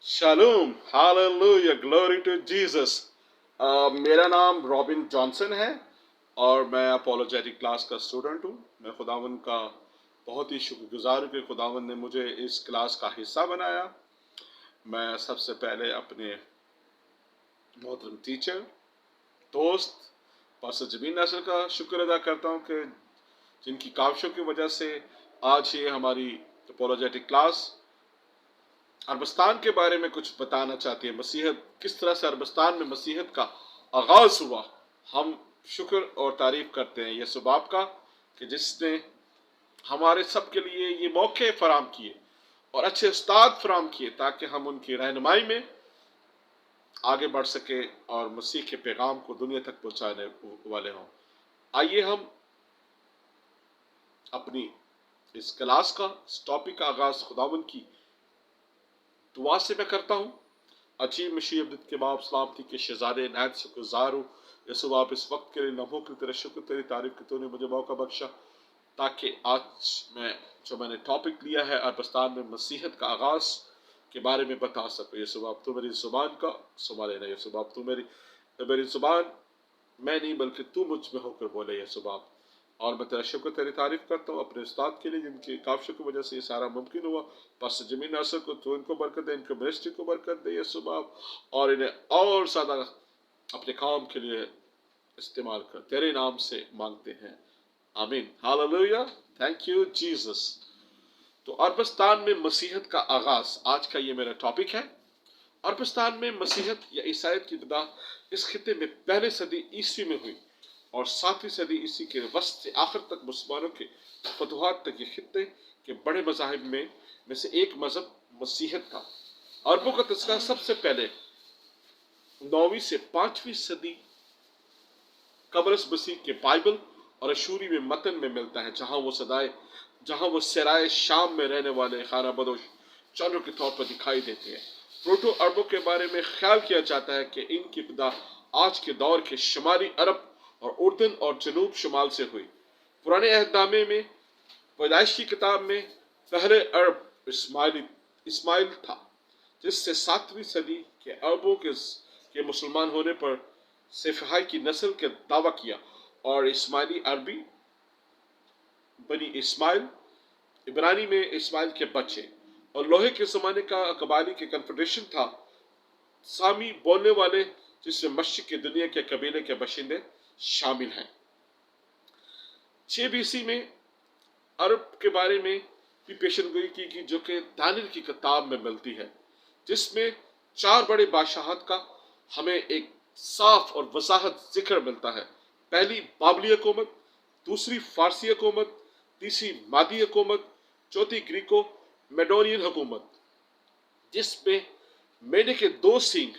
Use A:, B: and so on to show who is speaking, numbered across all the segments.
A: शालूम, hallelujah, glory to Jesus. मेरा नाम robin Johnson है और मैं अपोलोजेटिक क्लास का स्टूडेंट हूँ। मैं खुदावंद का बहुत ही शुक्रगुजार हूँ कि खुदावंद ने मुझे इस क्लास का हिस्सा बनाया। मैं सबसे पहले अपने मोहतरम टीचर, दोस्त पास्टर जमीन नासर का शुक्र अदा करता हूँ कि जिनकी काविशों की वजह से आज ये हमारी अपोलोजेटिक क्लास अरबस्तान के बारे में कुछ बताना चाहती है। मसीहत किस तरह से अरबस्तान में मसीहत का आगाज हुआ। हम शुक्र और तारीफ करते हैं यीशु बाप का कि जिसने हमारे सब के लिए ये मौके फराम किए और अच्छे उस्ताद फराम किए ताकि हम उनकी रहनुमाई में आगे बढ़ सके और मसीह के पैगाम को दुनिया तक पहुंचाने वाले हों। आइए हम अपनी इस क्लास का इस टॉपिक का आगाज खुदावंद की दुआ से मैं करता हूँ। अजीब मसीह अब्दुल के बाप सलामती के शहजादे नहायत शुक्रगुजार हूँ यीशु आप इस वक्त के लिए लम्हों की तेरे शुक्र तेरी तारीफ की तूने मुझे मौका बख्शा ताकि आज मैंने टॉपिक लिया है अरबस्तान में मसीहत का आगाज के बारे में बता सकूँ। यीशु आप तू मेरी जुबान का संभाले ना। यीशु आप तू मेरी जुबान मैं नहीं बल्कि तू मुझ में होकर बोले यीशु बाप। और मैं तेरा शुक्र तेरी तारीफ करता हूँ अपने उस्ताद के लिए जिनकी काविशों की वजह से ये सारा मुमकिन हुआ। पास्टर जमीन नासर को तो इनको बरकत दे, इनके मिनिस्ट्री को बरकत दे यीशु बाप, और इन्हें और ज़्यादा अपने काम के लिए इस्तेमाल कर। तेरे नाम से मांगते हैं, आमीन, हालेलुया, थैंक यू जीसस। तो अरबस्तान में मसीहत का आगाज आज का ये मेरा टॉपिक है। अरबस्तान में मसीहत या ईसाईयत की इब्तिदा इस खिते में पहले सदी ईस्वी में हुई और 7वीं सदी ईस्वी के वस्त से आखिर तक मुसलमानों के फतुहात तक ये खिते के बड़े मज़ाहिब में से एक मजहब मसीहत था। अरबों का तस्करा सबसे पहले 9वीं से 5वीं सदी कबरस मसीह के बाइबल और अशूरी में मतन में मिलता है, जहां वो सराय शाम में रहने वाले खाना बदोश चौरों के तौर पर दिखाई देते हैं। प्रोटो अरबों के बारे में ख्याल किया जाता है कि इनकी इब्तिदा आज के दौर के शुमाली अरब और उर्दन और जनूब शुमाल से हुई। पुराने अहदनामे में पैदाइश की किताब में पहले अरब इस्माइल था, जिससे 7वीं सदी के अरबों के मुसलमान होने पर सेफहाई की नस्ल के दावा किया और इस्माइली अरबी बनी इस्माइल, इब्रानी में इस्माइल के बच्चे, और लोहे के ज़माने का कबाली के कन्फेडरेशन था सामी बोलने वाले, जिसमें मशरिक की दुनिया के कबीले के बाशिंदे शामिल हैं। 6 BC में अरब के बारे में भी पेशनगोई की जो कि दानियल की किताब में मिलती है, जिसमें 4 बड़े बादशाहत का हमें एक साफ और वजाहत जिक्र मिलता है। पहली बाबली हुकूमत, दूसरी फारसी हुकूमत, तीसरी मादी हुकूमत, चौथी ग्रीको मेडोनियन हुकूमत, जिसमें मेढे के 2 सींग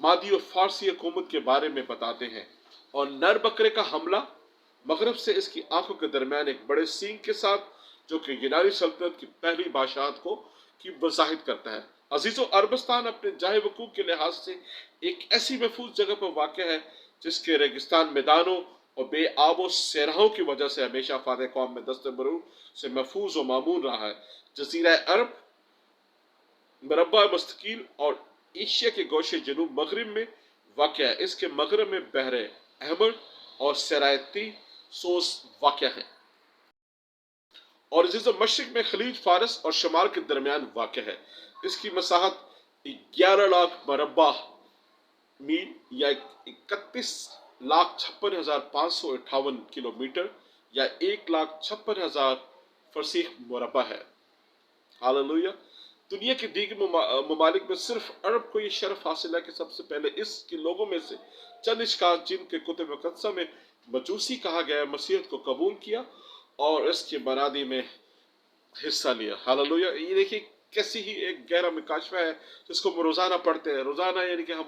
A: मादी और फारसी हुकूमत के बारे में बताते हैं, और नर बकरे का हमला मगरब से इसकी आंखों के दरमियान एक बड़े सींग के साथ, जो कि यूनानी सल्तनत की पहली बादशाहत की वजाहिद करता है। अजीज़ो, अरबस्तान अपने जाहे वकूफ़ के लिहाज से एक ऐसी महफूज जगह पर वाक़ है जिसके रेगिस्तान मैदानों और बेआबो सहराओं की वजह से हमेशा फातह कौम में दस्त मरूर से महफूज और मामून रहा है। जजीरा अरब मरबा मुस्तकील और एशिया के गोशे जनूब मगरब में वाक़ है। इसके मगरब में बहरे अहमर और सरायती सोस वाक़ है, और जिस मशरक में खलीज फारस और शमाल के दरमियान वाक़ है। इसकी मसाहत 11 लाख मरबा मील या 31,56,558 किलोमीटर या 1,56,000 फरसीख मुरबा है। हालेलुया। दुनिया के दीगर ममालिक में सिर्फ अरब को ये शरफ हासिल है कि सबसे पहले इसके लोगों में से चंद इश्काल जिनके कुतुब मुक़द्दसा में मजूसी कहा गया मसीहत को कबूल किया और इसके बरादी में हिस्सा लिया। हालेलुया। ये देखिए कैसी ही एक गहरा मुकाशफा है जिसको हम रोज़ाना पढ़ते हैं। रोज़ाना यानी कि हम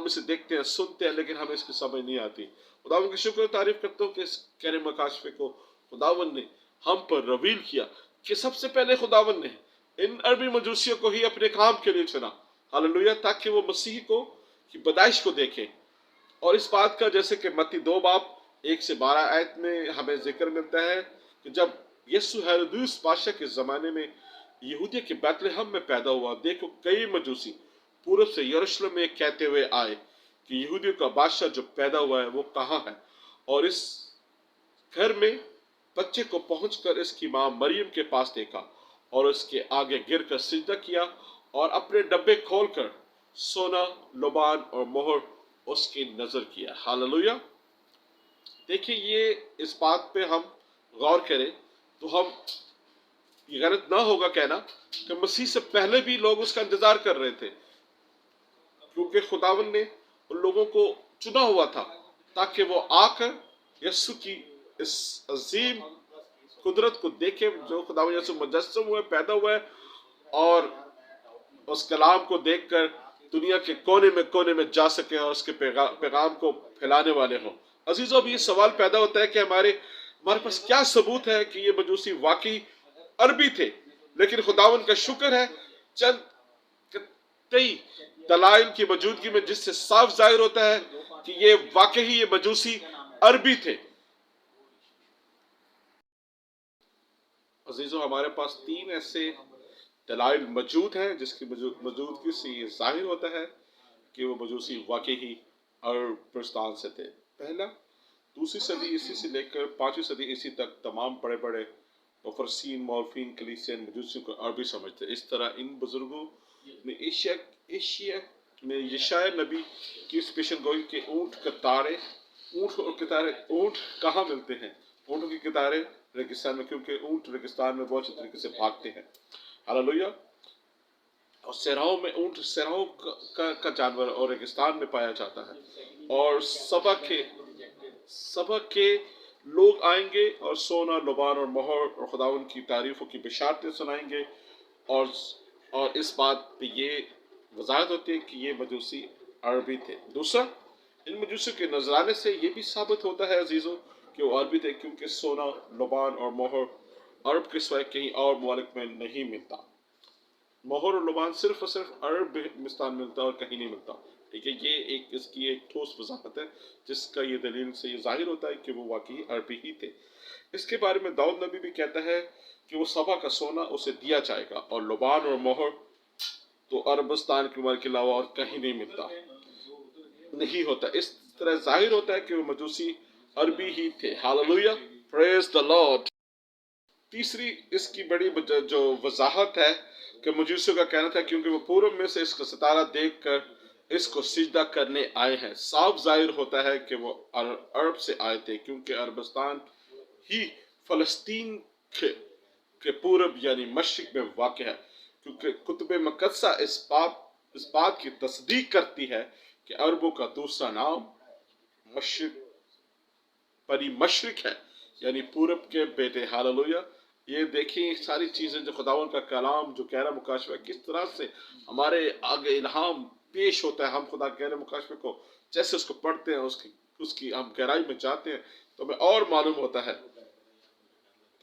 A: इसे देखते हैं, सुनते हैं, लेकिन हमें इसकी समझ नहीं आती। खुदावंद की शुक्र तारीफ करता हूँ कि इस गहरे मुकाशफे को खुदावंद ने हम पर रवील किया कि सबसे पहले खुदावंद ने इन अरबी मजूसियों को ही अपने काम के लिए चुना। हालेलुया। ताकि वो मसीह को की पैदाइश को देखें। और इस बात का जैसे कि मत्ती 2 बाब 1 से 12 आयत में हमें जिक्र मिलता है कि जब यीशु हेरोदेस बादशाह के ज़माने में यहूदिया के बैतलहम में पैदा हुआ। देखो कई मजूसी पूर्व से यरूशलेम में कहते हुए आए कि यहूदियों का बादशाह जो पैदा हुआ है वो कहाँ है, और इस घर में बच्चे को पहुंचकर इसकी मां मरियम के पास देखा और उसके आगे गिरकर सिजदा किया और अपने डब्बे खोलकर सोना, लुबान और मोहर उसकी नजर किया। हालेलुया। देखिए, ये इस बात पे हम गौर करें तो हम ये गलत ना होगा कहना कि मसीह से पहले भी लोग उसका इंतजार कर रहे थे, क्योंकि खुदावन ने उन लोगों को चुना हुआ था ताकि वो आकर यीशु की इस अजीम कुदरत को देखे जो खुदावन यीशु मुजस्सम हुए, पैदा हुए, और उस कलाम को देखकर दुनिया के कोने में जा सके और उसके पैगाम को फैलाने वाले हों। अजीजों, अब ये सवाल पैदा होता है कि हमारे पास क्या सबूत है कि ये मजूसी वाकई अरबी थे। लेकिन खुदावन का शुक्र है, चंद कई दलाइल की मौजूदगी में जिससे साफ जाहिर होता है कि ये वाकई ये मजूसी अरबी थे। अजीजों, हमारे पास 3 ऐसे दलाइल मौजूद हैं जिसकी मौजूदगी से ये जाहिर होता है कि वो मजूसी वाकई ही अरबिस्तान से थे। पहला, 2वीं सदी ईसी से लेकर 5वीं सदी ईसी तक तमाम बड़े बड़े मुफस्सिरीन, मौलवीन, कलीसिया मजूसियों को अरबी समझते। इस तरह इन बुजुर्गों ने एशिया में यशाया नबी की इस पेशन गोई के ऊँट और कतारे, ऊँट कहाँ मिलते हैं? ऊँटों की कतारें रेगिस्तान में, क्योंकि ऊँट रेगिस्तान में बहुत अच्छे तरीके से भागते हैं। हालेलुया। और सहराओं में ऊँट सहराओं का जानवर और रेगिस्तान में पाया जाता है। और सबा के लोग आएंगे और सोना, लुबान और मोहर और खुदावन की तारीफों की बिशारतें सुनाएंगे, और इस बात पे ये वजाहत होती है कि ये मजूसी अरबी थे। दूसरा, इन मजूसियों के नजराने से ये भी साबित होता है अजीजों कि वो अरबी थे, क्योंकि सोना, लुबान और मोहर अरब के सिवाय कहीं और मुमालिक में नहीं मिलता। मोहर और लुबान सिर्फ और सिर्फ अरबिस्तान में मिलता और कहीं नहीं मिलता। ठीक है, ये इसकी एक ठोस वजाहत है जिसका ये दलील से ये जाहिर होता है कि वो वाकई अरबी ही थे। इसके बारे में दाऊद नबी भी कहता है कि वो सबा का सोना उसे दिया जाएगा, और लुबान और मोहर तो अरबिस्तान के मुल्क के अलावा और कहीं नहीं होता। इस तरह जाहिर होता है कि वो मजूसी अरबी ही थे। Hallelujah, praise the Lord. तीसरी इसकी बड़ी जो वजाहत है कि मजूसियों का कहना था क्योंकि वो पूर्व में से इसका सितारा देखकर इसको सिजदा करने आए हैं। साफ जाहिर होता है कि वो अरब से आए थे, क्योंकि अरबिस्तान ही फलस्तीन के पूर्व यानी मशरिक में वाक़ है। क्योंकि कुतुब मुक़द्दसा इस बात की तस्दीक करती है कि अरबों का दूसरा नाम मशरिक है, यानी पूरब के बेटे। हालेलुया। ये देखिए सारी चीज़ें जो खुदावन का कलाम जो गहरा मुकाशवा किस तरह से हमारे आगे इल्हाम पेश होता है। हम खुदा गहरे मुकाशवे को जैसे उसको पढ़ते हैं, उसकी हम गहराई में जाते हैं तो हमें और मालूम होता है।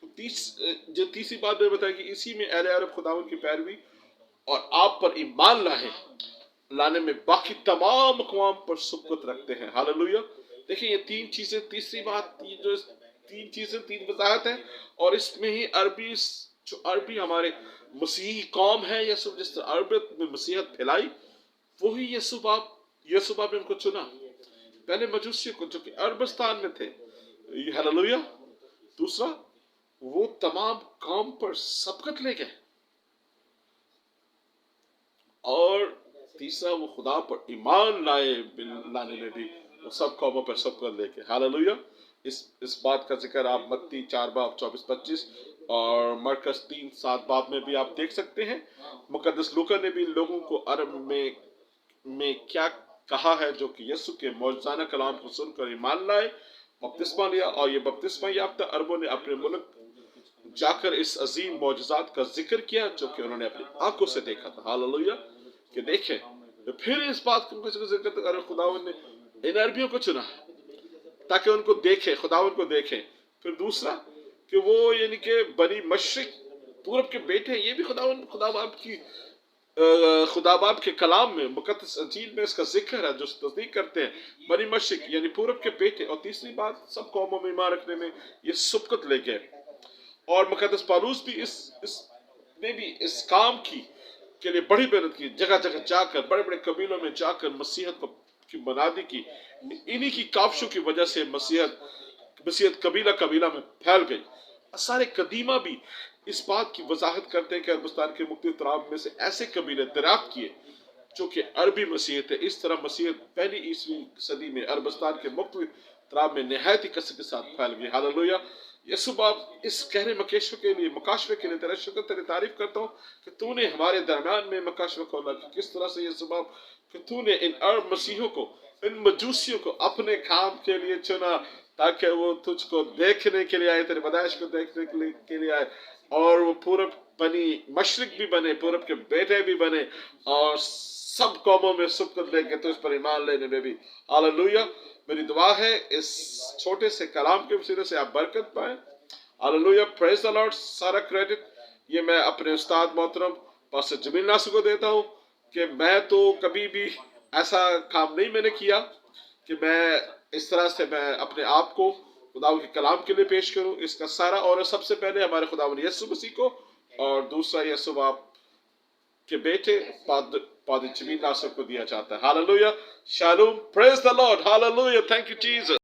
A: तो तीसरी बात मैंने बताया कि इसी में अहले अरब खुदावन की पैरवी और आप पर ईमान लाने में बाकी तमाम अक़वाम पर सुब्कत रखते हैं। हालेलुया। देखिए ये 3 चीज़ें, तीसरी बात, जो 3 चीज़ें 3 वजाहत है, और इसमें ही अरबी हमारे मसीही कौम है। यसु जिस तरह अरब में मसीहत फैलाई, वही यसु बाप ने उनको चुना, पहले मजूसियों को जो कि अरबिस्तान में थे। हालेलुया। दूसरा, वो तमाम कौम पर सबकत ले गए, और तीसरा वो खुदा पर ईमान लाने में भी वो सब कौमों पर सबकत लेके। हालेलुया। इस बात का जिक्र आप मत्ती 4 बाब 24-25 और मरकस 3-7 बाब में भी आप देख सकते हैं। मुकद्दस लूका ने भी लोगों को अरब में क्या कहा है, जो कि यीशु के मौजूदा कलाम को सुनकर ईमान लाए, बपतिस्मा लिया, और ये बपतिस्मा याफ्ता अरबों ने अपने मुल्क जाकर इस अजीम मौजूदात का जिक्र किया जो कि उन्होंने अपनी आंखों से देखा था। हालेलुया। कि देखें तो फिर इस बात को जिक्र कर खुदावन ने इन अरबियों को चुना ताकि उनको देखें, खुदावन को देखें। फिर दूसरा कि वो यानी कि बनी मशरिक पूरब के बेटे, ये भी खुदा बाप के कलाम में मुकद्दस अंजील में इसका जिक्र है, जो तस्दीक करते हैं बनी मशरिक यानी पूरब के बेटे। और तीसरी बात, सब कौमों में ईमान रखने में ये सुबकत ले गए। और मुकद्दस पौलुस भी جتنے بھی اس کام کے لیے بڑی محنت کی، جگہ جگہ جا کر بڑے بڑے قبیلوں میں جا کر مسیحت کی منادی کی، انہی کی کاوشوں کی وجہ سے مسیحت قبیلہ قبیلہ میں پھیل گئی۔ سارے قدیمہ بھی اس بات کی وضاحت کرتے ہیں کہ عربستان کے مختلف طرف میں سے ایسے قبیلے دریافت کیے جو کہ عربی مسیحیت ہے۔ اس طرح مسیحیت پہلی عیسوی صدی میں عربستان کے مختلف طرف میں نہایت ہی کثرت کے ساتھ پھیل گئی۔ ہاللویہ۔ یسوع باپ، اس گہرے مکاشفے کے لیے تیرا شکر، تیری تعریف کرتا ہوں کہ تو نے ہمارے درمیان میں مکاشفہ کھولا، کہ کس طرح سے یسوع باپ کہ تو نے ان عرب مسیحوں کو، ان مجوسیوں کو اپنے کام کے لیے چنا، تاکہ وہ تجھ کو دیکھنے کے لیے آئے، تیرے پیدائش کو دیکھنے کے لیے آئے، اور وہ پورب بنی مشرق بھی بنے، پورب کے بیٹے بھی بنے، اور سب قوموں میں سبقت لے کے تجھ پر ایمان لینے میں بھی۔ ہاللویہ۔ میری دعا ہے اس چھوٹے سے کلام کے وسیلے سے آپ برکت پائیں۔ Hallelujah, praise the lord. سارا کریڈٹ یہ میں اپنے استاد محترم پاسٹر جمیل ناصر کو دیتا ہوں، کہ میں تو کبھی بھی ایسا کام نہیں میں نے کیا کہ میں اس طرح سے میں اپنے آپ کو خدا کے کلام کے لیے پیش کروں۔ اس کا سارا اور سب سے پہلے ہمارے خداوند یسوع مسیح کو، اور دوسرا یسوع باپ کے بیٹے پادری جمیل ناصر کو دیا جاتا ہے۔ ہاللویہ، شالوم، praise the lord, hallelujah, thank you Jesus.